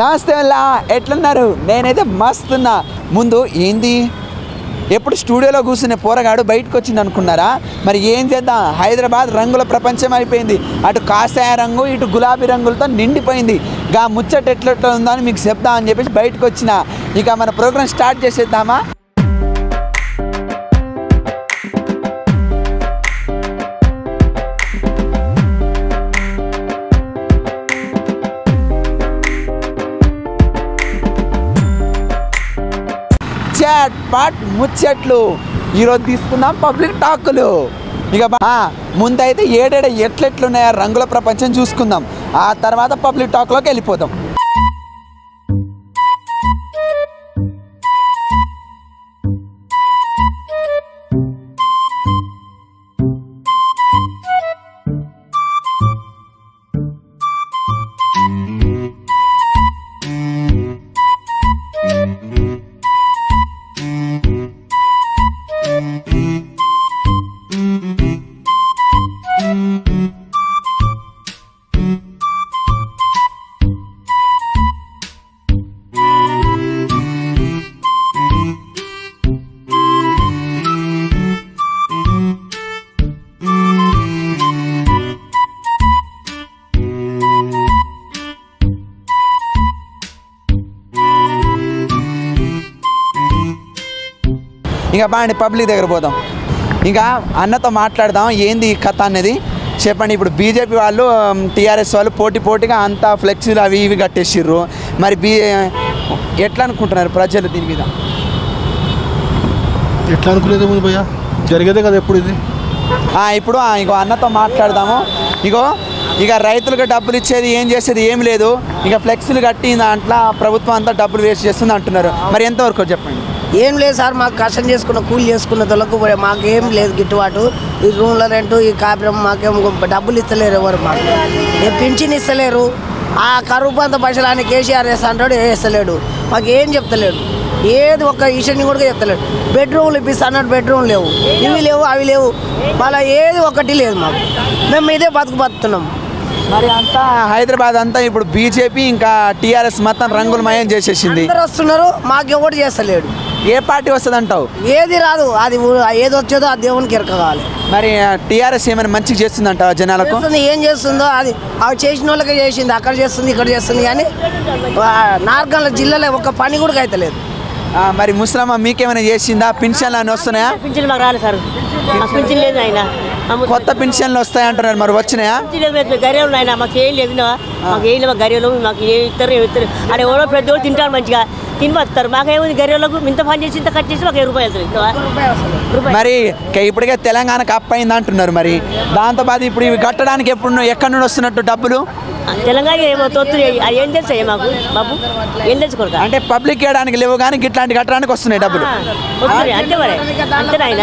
నమస్తే వల్ల ఎట్లున్నారు? నేనైతే మస్తున్నా. ముందు ఏంది ఎప్పుడు స్టూడియోలో కూర్చునే పోరగాడు బయటకు వచ్చింది అనుకున్నారా? మరి ఏం చేద్దాం, హైదరాబాద్ రంగుల ప్రపంచం అయిపోయింది. అటు కాషాయ రంగు ఇటు గులాబీ రంగులతో నిండిపోయింది. గా ముచ్చట ఎట్లెట్లా ఉందో అని మీకు చెప్దాం అని చెప్పేసి బయటకు వచ్చిన. ఇక మన ప్రోగ్రామ్ స్టార్ట్ చేసేద్దామా? చాట్ పాట్ ముచ్చట్లు ఈరోజు తీసుకుందాం పబ్లిక్ టాకులు. ఇక ముందైతే ఏడేడ ఎట్లెట్లున్నాయో రంగుల ప్రపంచం చూసుకుందాం. ఆ తర్వాత పబ్లిక్ టాక్లోకి వెళ్ళిపోదాం. ఇంకా బాండి పబ్లిక్ దగ్గర పోదాం. ఇంకా అన్నతో మాట్లాడదాం ఏంది కథ అనేది చెప్పండి. ఇప్పుడు బీజేపీ వాళ్ళు టీఆర్ఎస్ వాళ్ళు పోటీగా అంతా ఫ్లెక్సీలు అవి ఇవి కట్టేసిర్రు. మరి ఎట్లా అనుకుంటున్నారు ప్రజలు దీని మీద? ఎట్లా అనుకునేది ముందు భయ్యా, జరిగేదే కదా ఎప్పుడు ఇది. ఇప్పుడు ఇంకో అన్నతో మాట్లాడదాము. ఇక రైతులకు డబ్బులు ఇచ్చేది ఏం చేసేది ఏం లేదు. ఇక ఫ్లెక్సీలు కట్టి దాంట్లో ప్రభుత్వం అంతా డబ్బులు వేస్ట్ చేస్తుంది అంటున్నారు. మరి ఎంతవరకు చెప్పండి? ఏం లేదు సార్, మాకు కష్టం చేసుకున్న కూలి చేసుకున్న తొలకు మాకు ఏం లేదు గిట్టుబాటు. ఈ రూమ్ల రెంటు ఈ కాపురం మాకేం డబ్బులు ఇస్తలేరు, ఎవరు మాకు ఏం పింఛన్ ఇస్తలేరు. ఆ కరువు పంత పైసలు కేసీఆర్ వేస్తా అంటాడు, వేస్తలేడు. మాకు ఏం చెప్తలేడు, ఏది ఒక్క విషయాన్ని కూడా చెప్తలేడు. బెడ్రూమ్లు ఇప్పిస్తా అన్నాడు, బెడ్రూమ్ లేవు, ఇవి లేవు అవి లేవు, మళ్ళీ ఏది ఒకటి లేదు మాకు. మేము ఇదే బతుకుతున్నాం. మరి అంతా హైదరాబాద్ అంతా ఇప్పుడు బీజేపీ ఇంకా టీఆర్ఎస్ మొత్తం రంగులమయం చేసేసింది. అందరు వస్తున్నారు, మాకు ఎవరు చేస్తలేడు. ఏ పార్టీ వస్తుంది అంటావు? ఏది రాదు, అది ఏది వచ్చేదో ఆ దేవునికి ఎరకాలి. మరి టీఆర్ఎస్ ఏమైనా మంచిగా చేస్తుందంటావా జనాలకు? ఏం చేస్తుందో అది అవి చేసిన వాళ్ళకే చేసింది, అక్కడ చేస్తుంది ఇక్కడ చేస్తుంది. కానీ నార్గల్ జిల్లాలో ఒక పని కూడా అవుతలేదు. మరి ముస్లమ్మ మీకేమైనా చేసిందా? పింఛన్లు అని వస్తున్నాయా? పింఛన్ మాకు రాలేదు సార్, పింఛన్ లేదు ఆయన. కొత్త పింఛన్లు వస్తాయంటున్నారు, మరి వచ్చినాయా? గరియలు ఆయన మాకు ఏం లేదు, మాకు ఏం లేదు. గరియలు మాకు ఏమి ఇస్తారు అక్కడ ఎవరో పెద్దోళ్ళు తింటారు, మంచిగా తిని వస్తారు. మాకేముంది గరియలకు ఇంత పని చేసి ఇంత కట్ చేసి మాకు 10 రూపాయలు. మరి ఇప్పటికే తెలంగాణకు అప్ అయింది అంటున్నారు. మరి దాంతోపాటు ఇప్పుడు ఇవి కట్టడానికి ఎక్కడి నుండి వస్తున్నట్టు డబ్బులు? తెలంగాణ ఏమో తొత్తులు ఏం తెలుసాయి మాకు బాబు, ఏం తెలుసుకోరు. అంటే పబ్లిక్ చేయడానికి లేవు కానీ ఇట్లాంటి కట్టడానికి వస్తున్నాయి డబ్బులు. అంతే మరి, అంతే ఆయన.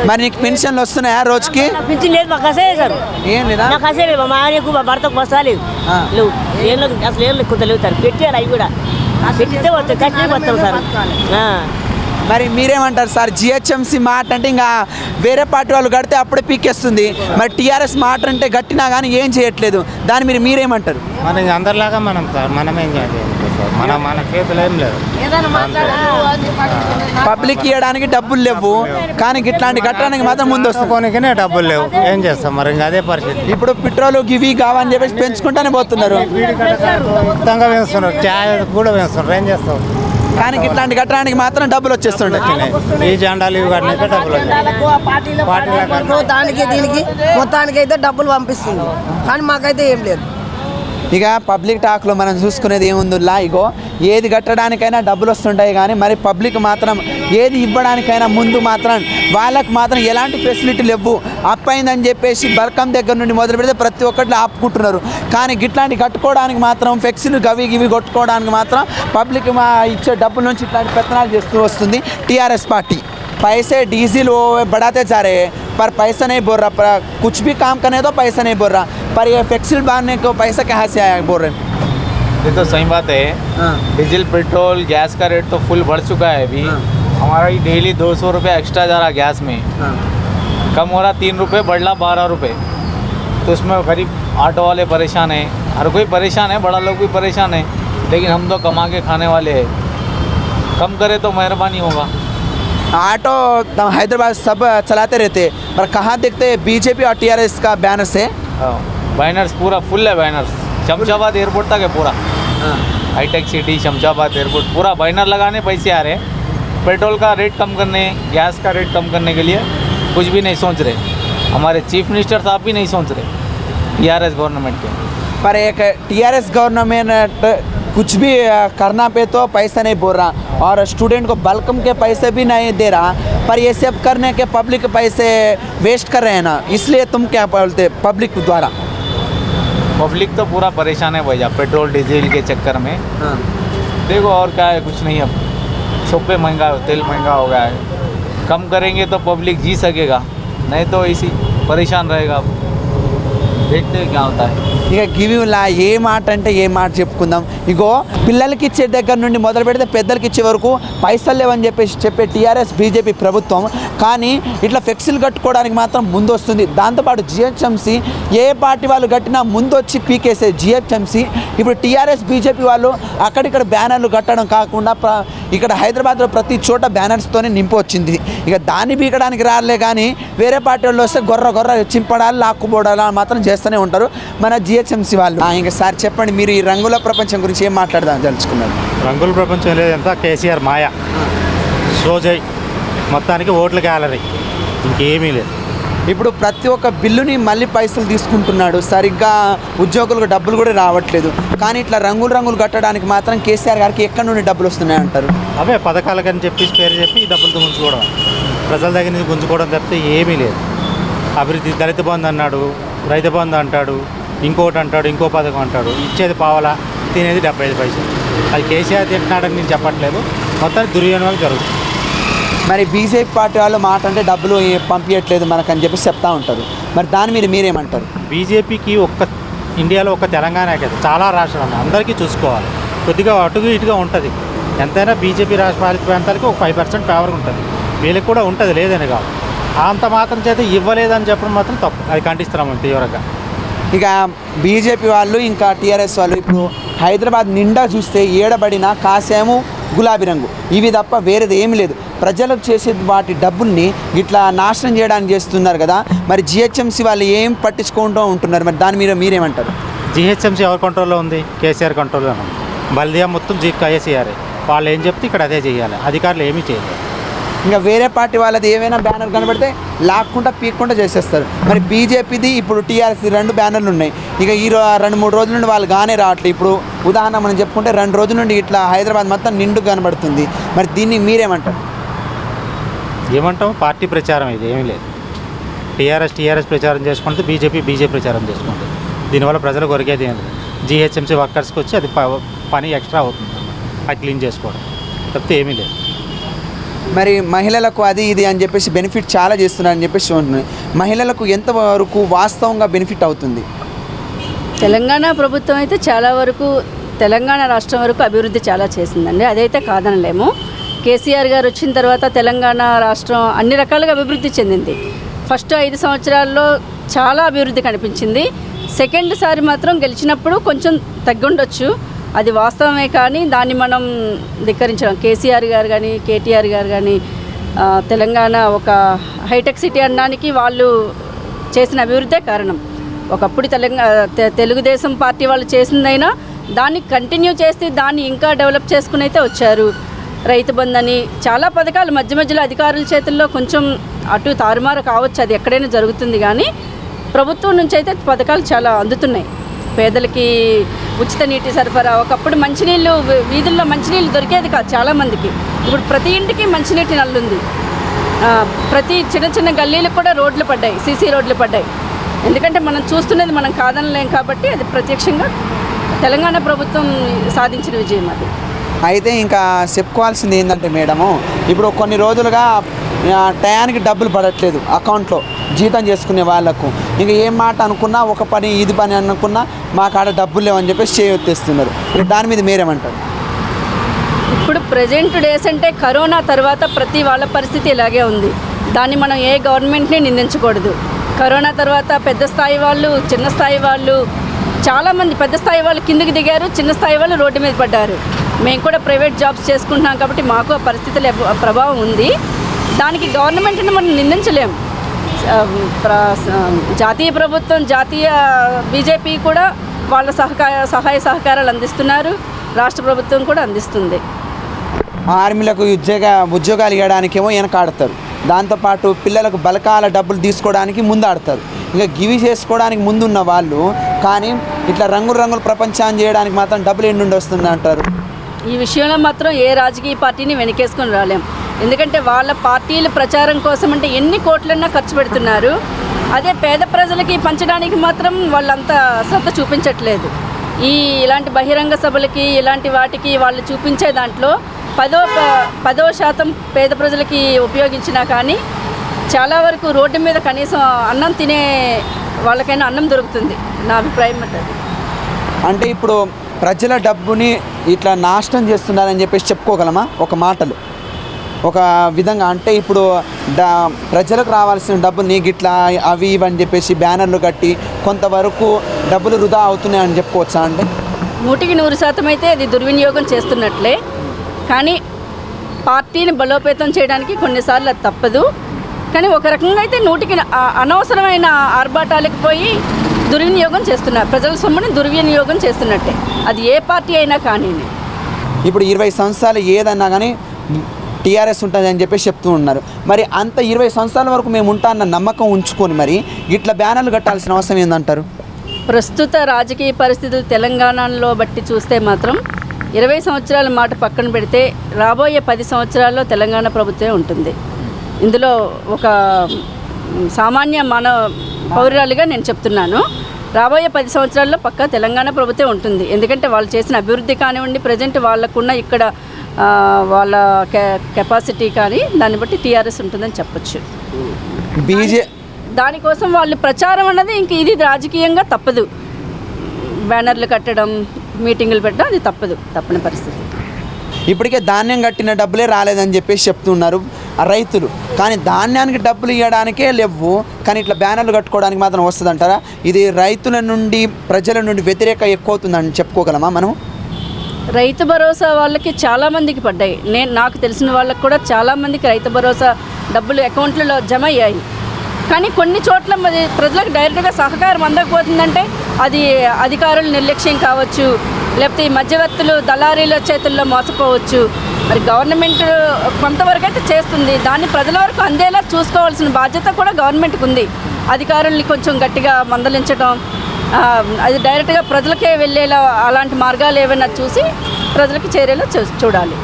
మరి నీకు పెన్షన్లు వస్తున్నాయా రోజుకి? పింఛన్ లేదు మాకు, అసలే సార్ ఏం లేదా? నాకు అసలే లేదు. మా ఆయనకు మా భర్తకు బస్తా లేదు, లేవు ఏం లేదు, అసలు ఏం కొంత లేవు సార్. పెట్టారు అవి కూడా, పెట్టితే వస్తాయి, కట్టినే వస్తాం సార్. మరి మీరేమంటారు సార్? జిహెచ్ఎంసీ మాట అంటే ఇంకా వేరే పార్టీ వాళ్ళు కడితే అప్పుడే పీకేస్తుంది. మరి టీఆర్ఎస్ మాట అంటే గట్టినా కానీ ఏం చేయట్లేదు. దాని మీరేమంటారు? మనం అందరిలాగా మనమేం చేయాలి, మన చేతులు ఏం లేదు. పబ్లిక్ ఇవ్వడానికి డబ్బులు లేవు కానీ ఇట్లాంటి కట్టడానికి మాత్రం ముందు వస్తుకోనికనే డబ్బులు లేవు, ఏం చేస్తాం మరి. ఇంకా అదే పరిస్థితి. ఇప్పుడు పెట్రోల్ గివి కావని చెప్పేసి పెంచుకుంటానే పోతున్నారు, మొత్తంగా వేస్తున్నారు, ఛాయ్ కూడా వేస్తున్నారు, ఏం చేస్తాం. కానీ ఇట్లాంటి కట్టడానికి మాత్రం డబ్బులు వచ్చేస్తుంటాయి. ఈ జెండాలు ఇవి కట్టినైతే డబ్బులు దానికి దీనికి మొత్తానికి అయితే డబ్బులు పంపిస్తుంది, కానీ మాకైతే ఏం లేదు. ఇక పబ్లిక్ టాక్లో మనం చూసుకునేది ఏముందిలా, ఏది కట్టడానికైనా డబ్బులు వస్తుంటాయి కానీ మరి పబ్లిక్ మాత్రం ఏది ఇవ్వడానికైనా ముందు మాత్రం వాళ్ళకు మాత్రం ఎలాంటి ఫెసిలిటీలు ఇవ్వు. అప్ అయిందని చెప్పేసి బల్కం దగ్గర నుండి మొదలు పెడితే ప్రతి ఒక్కటి ఆపుకుంటున్నారు. కానీ ఇట్లాంటి కట్టుకోవడానికి మాత్రం ఫ్లెక్సీలు గవి కొట్టుకోవడానికి మాత్రం పబ్లిక్ ఇచ్చే డబ్బుల నుంచి ఇట్లాంటి పెత్తనాలు చేస్తూ వస్తుంది టీఆర్ఎస్ పార్టీ. पैसे डीजल वो बढ़ाते जा रहे हैं पर पैसा नहीं बोल रहा, कुछ भी काम करने तो पैसा नहीं बोल रहा, पर ये फ्लेक्सिबल बांधने को पैसा कहाँ से आया बोल रहे हैं? ये तो सही बात है। डीजल पेट्रोल गैस का रेट तो फुल बढ़ चुका है अभी। हमारा ही डेली 200 रुपये एक्स्ट्रा जा रहा गैस में, कम हो रहा 3 रुपये, बढ़ रहा 12 रुपये। तो इसमें गरीब ऑटो वाले परेशान हैं, हर कोई परेशान है, बड़ा लोग भी परेशान है। लेकिन हम तो कमा के खाने वाले हैं, कम करे तो मेहरबानी होगा। ऑटो हैदराबाद सब चलाते रहते हैं, पर कहाँ देखते हैं बीजेपी और टीआरएस का बैनर से? बैनर्स पूरा फुल है, बैनर्स शमशाबाद एयरपोर्ट तक है पूरा। हाईटेक सिटी शमशाबाद एयरपोर्ट पूरा बैनर लगाने पैसे आ रहे हैं। पेट्रोल का रेट कम करने, गैस का रेट कम करने के लिए कुछ भी नहीं सोच रहे। हमारे चीफ मिनिस्टर साहब भी नहीं सोच रहे टीआरएस गवर्नमेंट के। पर एक टीआरएस गवर्नमेंट कुछ भी करना पे तो पैसा नहीं बोल रहा, और स्टूडेंट को बल्कम के पैसे भी नहीं दे रहा, पर ये सब करने के पब्लिक पैसे वेस्ट कर रहे हैं ना, इसलिए तुम क्या बोलते पब्लिक द्वारा? पब्लिक तो पूरा परेशान है भैया पेट्रोल डीजल के चक्कर में। देखो और क्या है, कुछ नहीं। अब सोपे महंगा, तेल महंगा हो गया है। कम करेंगे तो पब्लिक जी सकेगा, नहीं तो इसी परेशान रहेगा। देखते हैं क्या होता है। ఇక గివిలా ఏ మాట అంటే ఏ మాట చెప్పుకుందాం. ఇగో పిల్లలకి ఇచ్చే దగ్గర నుండి మొదలు పెడితే పెద్దలకి ఇచ్చే వరకు పైసలు లేవని చెప్పే టీఆర్ఎస్ బీజేపీ ప్రభుత్వం కానీ ఇట్లా ఫ్లెక్సీలు కట్టుకోవడానికి మాత్రం ముందు వస్తుంది. దాంతోపాటు జిహెచ్ఎంసీ ఏ పార్టీ వాళ్ళు కట్టినా ముందు వచ్చి పీకేసే జిహెచ్ఎంసీ ఇప్పుడు టీఆర్ఎస్ బీజేపీ వాళ్ళు అక్కడిక్కడ బ్యానర్లు కట్టడం కాకుండా ఇక్కడ హైదరాబాద్లో ప్రతి చోట బ్యానర్స్తోనే నింపు వచ్చింది. ఇక దాన్ని పీకడానికి రాలే కానీ వేరే పార్టీ వాళ్ళు వస్తే గొర్ర చింపడాలు లాక్కుపోవడాలు మాత్రం చేస్తూనే ఉంటారు మన జిహెచ్ఎంసీ వాళ్ళు. ఇంకా సార్ చెప్పండి, మీరు ఈ రంగుల ప్రపంచం గురించి ఏం మాట్లాడదాం తెలుసుకున్నారు? రంగుల ప్రపంచం లేదంతా కేసీఆర్ మాయ సోజై, మొత్తానికి ఓట్ల గ్యాలరీ, ఇంకేమీ లేదు. ఇప్పుడు ప్రతి ఒక్క బిల్లుని మళ్ళీ పైసలు తీసుకుంటున్నాడు, సరిగ్గా ఉద్యోగులకు డబ్బులు కూడా రావట్లేదు. కానీ ఇట్లా రంగులు కట్టడానికి మాత్రం కేసీఆర్ గారికి ఎక్కడి నుండి డబ్బులు వస్తున్నాయి అంటారు? అవే పథకాలకని చెప్పి పేరు చెప్పి ఈ డబ్బులతో గుంజుకోవడం, ప్రజల దగ్గర నుంచి గుంజుకోవడం తప్పితే ఏమీ లేదు. అభివృద్ధి దళిత బంధు అన్నాడు, రైతు బంధు అంటాడు, ఇంకోటి అంటాడు, ఇంకో పథకం అంటాడు. ఇచ్చేది పావలా, తినేది 75 పైసలు. అది కేసీఆర్ తింటున్నాడని నేను చెప్పట్లేదు, మొత్తానికి దుర్వినియోగం జరుగుతుంది. మరి బీజేపీ పార్టీ వాళ్ళు మాట అంటే డబ్బులు పంపించట్లేదు మనకని చెప్పి చెప్తా ఉంటారు. మరి దాని మీద మీరేమంటారు? బీజేపీకి ఇండియాలో ఒక్క తెలంగాణ కదా, చాలా రాష్ట్రాలు అందరికీ చూసుకోవాలి. కొద్దిగా అటుగా ఇటుగా ఉంటుంది. ఎంతైనా బీజేపీ రాష్ట్ర పాలిత ప్రాంతాలకి ఒక 5% ఫేవర్ ఉంటుంది, వీళ్ళకి కూడా ఉంటుంది, లేదని కాదు. అంత మాత్రం చేత ఇవ్వలేదని చెప్పడం మాత్రం తప్పు, అది ఖండిస్తున్నాము తీవ్రంగా. ఇక బీజేపీ వాళ్ళు ఇంకా టీఆర్ఎస్ వాళ్ళు ఇప్పుడు హైదరాబాద్ నిండా చూస్తే ఏడబడిన కాసేము గులాబీ రంగు, ఇవి తప్ప వేరేది ఏమీ లేదు. ప్రజలకు చేసే వాటి డబ్బుల్ని ఇట్లా నాశనం చేయడానికి చేస్తున్నారు కదా. మరి జిహెచ్ఎంసీ వాళ్ళు ఏం పట్టించుకుంటూ ఉంటున్నారు? మరి దాని మీద మీరేమంటారు? జిహెచ్ఎంసీ ఎవరి కంట్రోల్లో ఉంది? కేసీఆర్ కంట్రోల్లో ఉంది. బల్దియా మొత్తం కేసీఆర్, వాళ్ళు ఏం చెప్తే ఇక్కడ అదే చేయాలి, అధికారులు ఏమీ చేయలేదు. ఇంకా వేరే పార్టీ వాళ్ళది ఏమైనా బ్యానర్ కనబడితే లాక్కుండా పీక్కుండా చేసేస్తారు. మరి బీజేపీది ఇప్పుడు టీఆర్ఎస్ 2 బ్యానర్లు ఉన్నాయి. ఇక ఈ 2-3 రోజుల నుండి వాళ్ళు గానే రావట్లేదు. ఇప్పుడు ఉదాహరణ మనం చెప్పుకుంటే 2 రోజుల నుండి ఇట్లా హైదరాబాద్ మొత్తం నిండు కనబడుతుంది. మరి దీన్ని మీరేమంటారు? ఏమంటాం, పార్టీ ప్రచారం ఇది, ఏమీ లేదు. టీఆర్ఎస్ ప్రచారం చేసుకుంటే బీజేపీ ప్రచారం చేసుకుంటుంది. దీనివల్ల ప్రజలకు కొరికేది ఏం లేదు. జిహెచ్ఎంసీ వర్కర్స్కి వచ్చి అది పని ఎక్స్ట్రా అవుతుంది, అది క్లీన్ చేసుకోవడం తప్పితే ఏమీ లేదు. మరి మహిళలకు అది ఇది అని చెప్పేసి బెనిఫిట్ చాలా చేస్తున్నారని చెప్పేసి ఉంటుంది. మహిళలకు ఎంతవరకు వాస్తవంగా బెనిఫిట్ అవుతుంది? తెలంగాణ ప్రభుత్వం అయితే చాలా వరకు తెలంగాణ రాష్ట్రం వరకు అభివృద్ధి చాలా చేసిందండి, అదైతే కాదనలేము. కేసీఆర్ గారు వచ్చిన తర్వాత తెలంగాణ రాష్ట్రం అన్ని రకాలుగా అభివృద్ధి చెందింది. ఫస్ట్ 5 సంవత్సరాల్లో చాలా అభివృద్ధి కనిపించింది. సెకండ్ సారి మాత్రం గెలిచినప్పుడు కొంచెం తగ్గుండొచ్చు, అది వాస్తవమే. కానీ దాన్ని మనం ధిక్కరించడం. కేసీఆర్ గారు కానీ కేటీఆర్ గారు కానీ తెలంగాణ ఒక హైటెక్ సిటీ అనడానికి వాళ్ళు చేసిన అభివృద్ధే కారణం. ఒకప్పుడు తెలుగుదేశం పార్టీ వాళ్ళు చేసిందైనా దాన్ని కంటిన్యూ చేసి దాన్ని ఇంకా డెవలప్ చేసుకుని అయితే వచ్చారు. రైతు బంధు అని చాలా పథకాలు మధ్యలో అధికారుల చేతుల్లో కొంచెం అటు తారుమారు కావచ్చు, అది ఎక్కడైనా జరుగుతుంది. కానీ ప్రభుత్వం నుంచి అయితే పథకాలు చాలా అందుతున్నాయి. పేదలకి ఉచిత నీటి సరఫరా, ఒకప్పుడు మంచినీళ్ళు వీధుల్లో మంచినీళ్ళు దొరికేది కాదు చాలామందికి, ఇప్పుడు ప్రతి ఇంటికి మంచినీటి నల్లుంది. ప్రతి చిన్న గల్లీలకు కూడా రోడ్లు పడ్డాయి, సీసీ రోడ్లు పడ్డాయి. ఎందుకంటే మనం చూస్తున్నది మనం కాదనలేం కాబట్టి అది ప్రత్యక్షంగా తెలంగాణ ప్రభుత్వం సాధించిన విజయం అది. అయితే ఇంకా చెప్పుకోవాల్సింది ఏంటంటే మేడము, ఇప్పుడు కొన్ని రోజులుగా టయానికి డబ్బులు పడట్లేదు అకౌంట్లో జీతం చేసుకునే వాళ్ళకు. ఇంకా ఏం మాట అనుకున్నా, ఒక పని ఇది పని అనుకున్నా మా కాడ డబ్బులు లేవని చెప్పేసి చేయొత్తేస్తున్నారు. దాని మీద మీరేమంటారు? ఇప్పుడు ప్రజెంట్ డేస్ అంటే కరోనా తర్వాత ప్రతి వాళ్ళ పరిస్థితి ఇలాగే ఉంది. దాన్ని మనం ఏ గవర్నమెంట్ని నిందించకూడదు. కరోనా తర్వాత పెద్ద స్థాయి వాళ్ళు, చిన్న స్థాయి వాళ్ళు చాలామంది పెద్ద స్థాయి వాళ్ళు కిందికి దిగారు, చిన్న స్థాయి వాళ్ళు రోడ్డు మీద పడ్డారు. మేము కూడా ప్రైవేట్ జాబ్స్ చేసుకుంటున్నాం కాబట్టి మాకు ఆ పరిస్థితుల ప్రభావం ఉంది. దానికి గవర్నమెంట్ని మనం నిందించలేము. జాతీయ ప్రభుత్వం, జాతీయ బీజేపీ కూడా వాళ్ళ సహాయ సహకారాలు అందిస్తున్నారు, రాష్ట్ర ప్రభుత్వం కూడా అందిస్తుంది. ఆర్మీలకు ఉద్యోగాలు ఇవ్వడానికేమో వెనకాడతారు, దాంతోపాటు పిల్లలకు బలకాల డబ్బులు తీసుకోవడానికి ముందు ఆడతారు. ఇంకా గివి చేసుకోవడానికి ముందున్న వాళ్ళు కానీ ఇట్లా రంగుల ప్రపంచాన్ని చేయడానికి మాత్రం డబ్బులు ఎన్ని నుండి వస్తుంది అంటారు. ఈ విషయంలో మాత్రం ఏ రాజకీయ పార్టీని వెనకేసుకొని రాలేం. ఎందుకంటే వాళ్ళ పార్టీల ప్రచారం కోసం అంటే ఎన్ని కోట్లన్నా ఖర్చు పెడుతున్నారు. అదే పేద ప్రజలకి పంచడానికి మాత్రం వాళ్ళంతా శ్రద్ధ చూపించట్లేదు. ఇలాంటి బహిరంగ సభలకి ఇలాంటి వాటికి వాళ్ళు చూపించే దాంట్లో 10% పేద ప్రజలకి ఉపయోగించినా కానీ చాలా వరకు రోడ్డు మీద కనీసం అన్నం తినే వాళ్ళకైనా అన్నం దొరుకుతుంది. నా అభిప్రాయం అది. అంటే ఇప్పుడు ప్రజల డబ్బుని ఇట్లా నాశనం చేస్తున్నారని చెప్పేసి చెప్పుకోగలమా ఒక మాటలు ఒక విధంగా? అంటే ఇప్పుడు ప్రజలకు రావాల్సిన డబ్బుని గిట్లా అవి ఇవని చెప్పేసి బ్యానర్లు కట్టి కొంతవరకు డబ్బులు వృధా అవుతున్నాయని చెప్పుకోవచ్చా? అంటే 100% అయితే అది దుర్వినియోగం చేస్తున్నట్లే. కానీ పార్టీని బలోపేతం చేయడానికి కొన్నిసార్లు అది తప్పదు. కానీ ఒక రకంగా అయితే 100కి అనవసరమైన ఆర్భాటాలకు పోయి దుర్వినియోగం చేస్తున్నారు. ప్రజల సొమ్ముని దుర్వినియోగం చేస్తున్నట్టే, అది ఏ పార్టీ అయినా కానీ. ఇప్పుడు 20 సంవత్సరాలు ఏదన్నా కానీ టీఆర్ఎస్ ఉంటుంది అని చెప్పేసి చెప్తూ ఉన్నారు. మరి అంత 20 సంవత్సరాల వరకు మేము ఉంటాన్న నమ్మకం ఉంచుకొని మరి ఇట్లా బ్యానర్లు కట్టాల్సిన అవసరం ఏందంటారు? ప్రస్తుత రాజకీయ పరిస్థితులు తెలంగాణలో బట్టి చూస్తే మాత్రం 20 సంవత్సరాల మాట పక్కన పెడితే రాబోయే 10 సంవత్సరాల్లో తెలంగాణ ప్రభుత్వమే ఉంటుంది. ఇందులో ఒక సామాన్య పౌరురాలిగా నేను చెప్తున్నాను. రాబోయే 10 సంవత్సరాల్లో పక్కా తెలంగాణ ప్రభుత్వం ఉంటుంది. ఎందుకంటే వాళ్ళు చేసిన అభివృద్ధి కానివ్వండి, ప్రజెంట్ వాళ్ళకున్న ఇక్కడ వాళ్ళ కెపాసిటీ కానీ దాన్ని బట్టి టీఆర్ఎస్ ఉంటుందని చెప్పచ్చు. దానికోసం వాళ్ళు ప్రచారం అన్నది ఇంక ఇది రాజకీయంగా తప్పదు. బ్యానర్లు కట్టడం, మీటింగులు పెట్టడం అది తప్పని పరిస్థితి. ఇప్పటికే ధాన్యం కట్టిన డబ్బులే రాలేదని చెప్పేసి చెప్తున్నారు రైతులు. కానీ ధాన్యానికి డబ్బులు ఇవ్వడానికే లేవు, కానీ ఇట్లా బ్యానర్లు కట్టుకోవడానికి మాత్రం వస్తుందంటారా? ఇది రైతుల నుండి ప్రజల నుండి వ్యతిరేక ఎక్కువ అవుతుందని చెప్పుకోగలమా మనం? రైతు భరోసా వాళ్ళకి చాలామందికి పడ్డాయి. నాకు తెలిసిన వాళ్ళకి కూడా చాలామందికి రైతు భరోసా డబ్బులు అకౌంట్లలో జమ అయ్యాయి. కానీ కొన్ని చోట్ల మరి ప్రజలకు డైరెక్ట్గా సహకారం అందకపోతుందంటే అది అధికారుల నిర్లక్ష్యం కావచ్చు, లేకపోతే ఈ మధ్యవర్తులు దళారీల చేతుల్లో మోసపోవచ్చు. మరి గవర్నమెంట్ కొంతవరకు అయితే చేస్తుంది, దాన్ని ప్రజల వరకు అందేలా చూసుకోవాల్సిన బాధ్యత కూడా గవర్నమెంట్కి ఉంది. అధికారుల్ని కొంచెం గట్టిగా మందలించడం, అది డైరెక్ట్గా ప్రజలకే వెళ్ళేలా అలాంటి మార్గాలు ఏమైనా చూసి ప్రజలకి చేరేలా చూడాలి.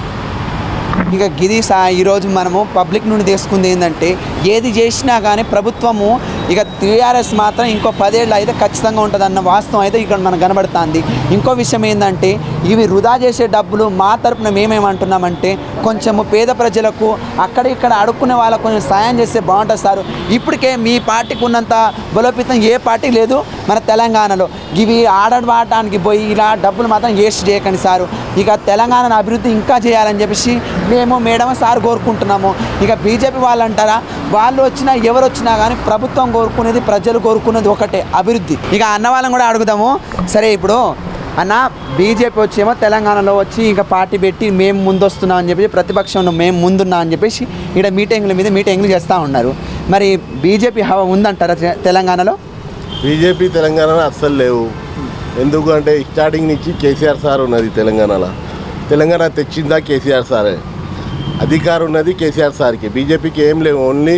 ఇక గిది ఈరోజు మనము పబ్లిక్ నుండి తీసుకుంది ఏంటంటే ఏది చేసినా కానీ ప్రభుత్వము ఇక టీఆర్ఎస్ మాత్రం ఇంకో 10 ఏళ్ళు అయితే ఖచ్చితంగా ఉంటుందన్న వాస్తవం అయితే ఇక్కడ మనకు కనబడుతుంది. ఇంకో విషయం ఏంటంటే ఇవి వృధా చేసే డబ్బులు మా తరపున మేమేమంటున్నామంటే కొంచెము పేద ప్రజలకు అక్కడ ఇక్కడ అడుక్కునే వాళ్ళకు కొంచెం సాయం చేస్తే బాగుంటుంది సార్. ఇప్పటికే మీ పార్టీకి ఉన్నంత బలోపేతం ఏ పార్టీ లేదు మన తెలంగాణలో. ఇవి ఆడడానికి పోయి ఇలా డబ్బులు మాత్రం వేస్ట్ చేయకండి సారు. ఇక తెలంగాణ అభివృద్ధి ఇంకా చేయాలని చెప్పేసి మేము మేడం సార్ కోరుకుంటున్నాము. ఇక బీజేపీ వాళ్ళు అంటారా, వాళ్ళు వచ్చినా ఎవరు వచ్చినా కానీ ప్రభుత్వం కోరుకునేది, ప్రజలు కోరుకునేది ఒకటే, అభివృద్ధి. ఇక అన్న వాళ్ళని కూడా అడుగుదాము. సరే, ఇప్పుడు అన్న బీజేపీ వచ్చేమో తెలంగాణలో వచ్చి ఇంకా పార్టీ పెట్టి మేము ముందు వస్తున్నాం అని చెప్పి ప్రతిపక్షంలో మేము ముందున్నా అని చెప్పేసి ఇక్కడ మీటింగ్ల మీద మీటింగ్లు చేస్తూ ఉన్నారు. మరి బీజేపీ హవా ఉందంటారా తెలంగాణలో? బీజేపీ తెలంగాణలో అస్సలు లేవు. ఎందుకు అంటే స్టార్టింగ్ నుంచి కేసీఆర్ సార్ ఉన్నది తెలంగాణలో. తెలంగాణ తెచ్చిందా కేసీఆర్ సారే, అధికారం ఉన్నది కేసీఆర్ సార్కి. బీజేపీకి ఏం లేవు, ఓన్లీ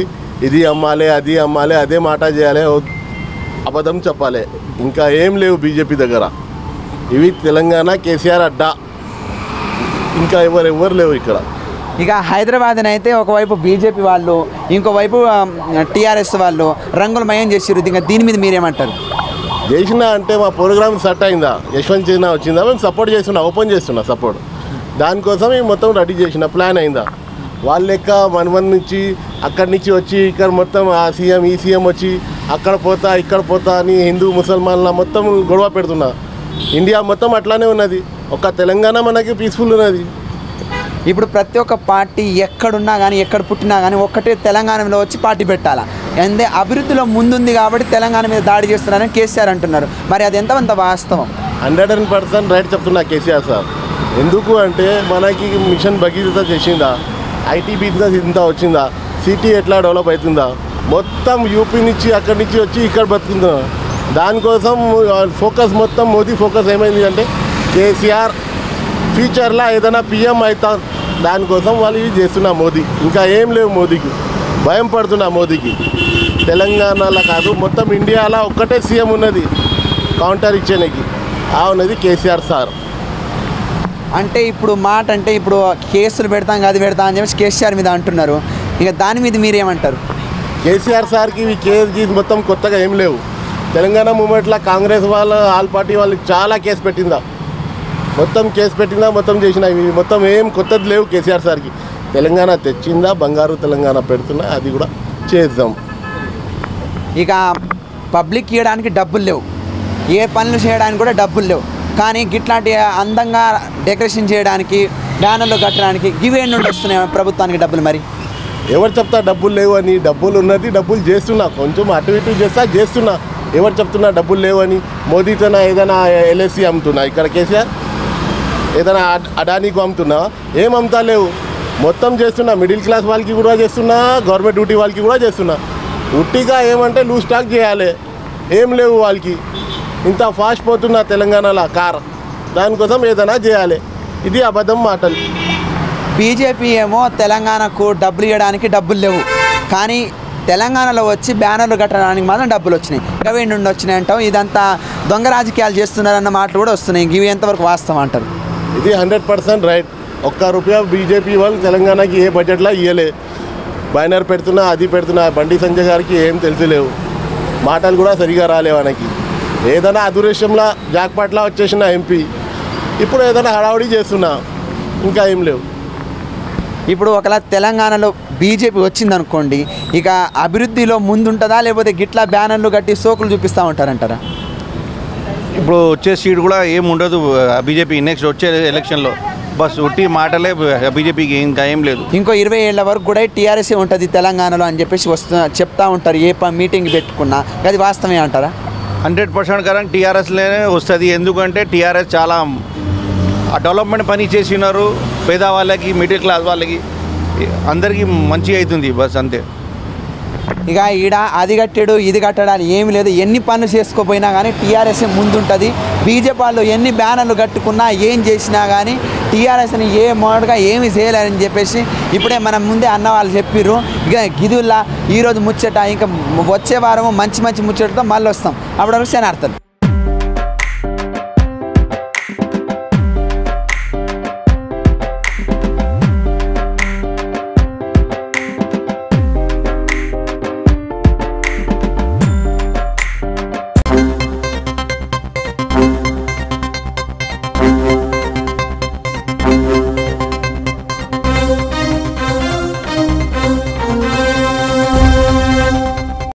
ఇది అమ్మాలి, అది అమ్మాలి, అదే మాట చేయాలి, అబద్ధం చెప్పాలి, ఇంకా ఏం లేవు బీజేపీ దగ్గర. ఇవి తెలంగాణ కేసీఆర్ అడ్డా, ఇంకా ఎవరు లేవు ఇక్కడ. ఇక హైదరాబాద్ని అయితే ఒకవైపు బీజేపీ వాళ్ళు, ఇంకోవైపు టీఆర్ఎస్ వాళ్ళు రంగులమయం చేసారు. ఇంకా దీని మీద మీరేమంటారు? చేసినా అంటే మా ప్రోగ్రామ్ సెట్ అయిందా, యశ్వంత్ సిన్హా వచ్చిందా, మేము సపోర్ట్ చేస్తున్నా, ఓపెన్ చేస్తున్నా సపోర్ట్. దానికోసం మేము మొత్తం రెడీ చేసిన ప్లాన్ అయిందా. వాళ్ళ లెక్క 1 month నుంచి అక్కడి నుంచి వచ్చి ఇక్కడ మొత్తం ఆ సీఎం ఈ సీఎం వచ్చి అక్కడ పోతా ఇక్కడ పోతా అని హిందూ ముసల్మాన్ల మొత్తం గొడవ పెడుతున్నా. ఇండియా మొత్తం అట్లానే ఉన్నది, ఒక్క తెలంగాణ మనకి పీస్ఫుల్ ఉన్నది. ఇప్పుడు ప్రతి ఒక్క పార్టీ ఎక్కడున్నా కానీ ఎక్కడ పుట్టినా కానీ ఒక్కటే తెలంగాణలో వచ్చి పార్టీ పెట్టాలా, అంటే అభివృద్ధిలో ముందుంది కాబట్టి తెలంగాణ మీద దాడి చేస్తున్నారని కేసీఆర్ అంటున్నారు. మరి అది ఎంతమంత వాస్తవం? 100% రైట్ చెప్తున్నా కేసీఆర్ సార్. ఎందుకు అంటే మనకి మిషన్ భగీరథ చేసిందా, ఐటీ బిజినెస్ ఇంత వచ్చిందా, సిటీ ఎట్లా డెవలప్ అవుతుందా, మొత్తం యూపీ నుంచి అక్కడి నుంచి వచ్చి ఇక్కడ బతుకుందా. దానికోసం ఫోకస్ మొత్తం మోదీ ఫోకస్ ఏమైంది అంటే కేసీఆర్ ఫ్యూచర్లో ఏదైనా పిఎం అవుతా, దానికోసం వాళ్ళు ఇది చేస్తున్నా మోదీ. ఇంకా ఏం లేవు మోదీకి, భయం పడుతున్నా మోదీకి. తెలంగాణలో కాదు మొత్తం ఇండియాలో ఒక్కటే సీఎం ఉన్నది కౌంటర్ ఇచ్చేనికి, ఆ ఉన్నది కేసీఆర్ సార్. అంటే ఇప్పుడు మాట అంటే ఇప్పుడు కేసులు పెడతాం అది పెడతాం అని చెప్పి కేసీఆర్ మీద అంటున్నారు. ఇక దాని మీద మీరేమంటారు? కేసీఆర్ సార్కి ఇవి కేసు మొత్తం కొత్తగా ఏం లేవు. తెలంగాణ మూమెంట్లో కాంగ్రెస్ వాళ్ళ ఆల్ పార్టీ వాళ్ళకి చాలా కేసు పెట్టిందా, మొత్తం కేసు పెట్టిందా, మొత్తం చేసిన ఇవి మొత్తం ఏం కొత్తది లేవు కేసీఆర్ సార్కి. తెలంగాణ తెచ్చిందా, బంగారు తెలంగాణ పెడుతున్నా, అది కూడా చేద్దాం. ఇక పబ్లిక్ ఇవ్వడానికి డబ్బులు లేవు, ఏ పనులు చేయడానికి కూడా డబ్బులు లేవు, కానీ గిట్లాంటి అందంగా డెకరేషన్ చేయడానికి బ్యానర్లు కట్టడానికి గివే నుండి వస్తున్నాయి ప్రభుత్వానికి డబ్బులు. మరి ఎవరు చెప్తా డబ్బులు లేవు అని? డబ్బులు ఉన్నది, డబ్బులు చేస్తున్నా, కొంచెం అటు ఇటు చేస్తున్నా. ఎవరు చెప్తున్నా డబ్బులు లేవు అని? మోదీతో ఏదైనా ఎల్ఐసి అమ్ముతున్నా ఇక్కడ కేసీఆర్, ఏదైనా అడానీకు అమ్ముతున్నా, ఏం అమ్ముతా లేవు, మొత్తం చేస్తున్నా. మిడిల్ క్లాస్ వాళ్ళకి కూడా చేస్తున్నా, గవర్నమెంట్ డ్యూటీ వాళ్ళకి కూడా చేస్తున్నా. ఉట్టిగా ఏమంటే లూజ్ స్టాక్ చేయాలి, ఏం లేవు వాళ్ళకి. ఇంత ఫాస్ట్ పోతున్నా తెలంగాణలో కార్, దానికోసం ఏదైనా చేయాలి. ఇది అబద్ధం మాటలు. బీజేపీ ఏమో తెలంగాణకు డబ్బులు ఇవ్వడానికి డబ్బులు లేవు, కానీ తెలంగాణలో వచ్చి బ్యానర్లు కట్టడానికి మాత్రం డబ్బులు వచ్చినాయి. ఇవి నుండి వచ్చినాయి అంటాం. ఇదంతా దొంగ రాజకీయాలు చేస్తున్నారన్న మాటలు కూడా వస్తున్నాయి. ఇవి ఎంతవరకు వాస్తవం అంటారు? ఇది 100% రైట్. ₹1 బీజేపీ వాళ్ళు తెలంగాణకి ఏ బడ్జెట్లో ఇవ్వలే. బ్యానర్ పెడుతున్నా, అది పెడుతున్నా. బండి సంజయ్ గారికి ఏం తెలుసులేవు, మాటలు కూడా సరిగా రాలేవు ఆయనకి. ఏదైనా అదురేషంలో జాక్పాట్లా వచ్చేసిన ఎంపీ, ఇప్పుడు ఏదైనా హడావుడి చేస్తున్నా, ఇంకా ఏం లేవు. ఇప్పుడు ఒకలా తెలంగాణలో బీజేపీ వచ్చిందనుకోండి, ఇక అభివృద్ధిలో ముందుంటుందా, లేకపోతే గిట్లా బ్యానర్లు కట్టి సోకులు చూపిస్తూ ఉంటారంటారా? ఇప్పుడు వచ్చే సీట్ కూడా ఏం ఉండదు బీజేపీ నెక్స్ట్ వచ్చే ఎలక్షన్లో. బస్ ఉట్టి మాటలే బీజేపీకి, ఇంకా ఏం లేదు. ఇంకో 20 ఏళ్ల వరకు కూడా టీఆర్ఎస్ ఉంటుంది తెలంగాణలో అని చెప్పేసి చెప్తా ఉంటారు ఏ మీటింగ్ పెట్టుకున్నా. అది వాస్తవమే అంటారా? 100% కరెంట్ టీఆర్ఎస్లోనే వస్తుంది. ఎందుకంటే టీఆర్ఎస్ చాలా డెవలప్మెంట్ పని చేసినారు. పేదవాళ్ళకి, మిడిల్ క్లాస్ వాళ్ళకి, అందరికీ మంచిగా అవుతుంది. బస్ అంతే. ఇక ఈడ అది కట్టాడు ఇది కట్టడాలు ఏమి లేదు. ఎన్ని పనులు చేసుకోపోయినా కానీ టీఆర్ఎస్ ముందుంటుంది. బీజేపీ వాళ్ళు ఎన్ని బ్యానర్లు కట్టుకున్నా ఏం చేసినా కానీ టీఆర్ఎస్ని ఏ మోడగా ఏమి చేయలేరని చెప్పేసి ఇప్పుడే మనం ముందే అన్న వాళ్ళు చెప్పిర్రు. ఇక గిదుల్లా ఈరోజు ముచ్చట, ఇంకా వచ్చే వారము మంచి మంచి ముచ్చటతో మళ్ళీ వస్తాం. అప్పటివరకు శనార్థం.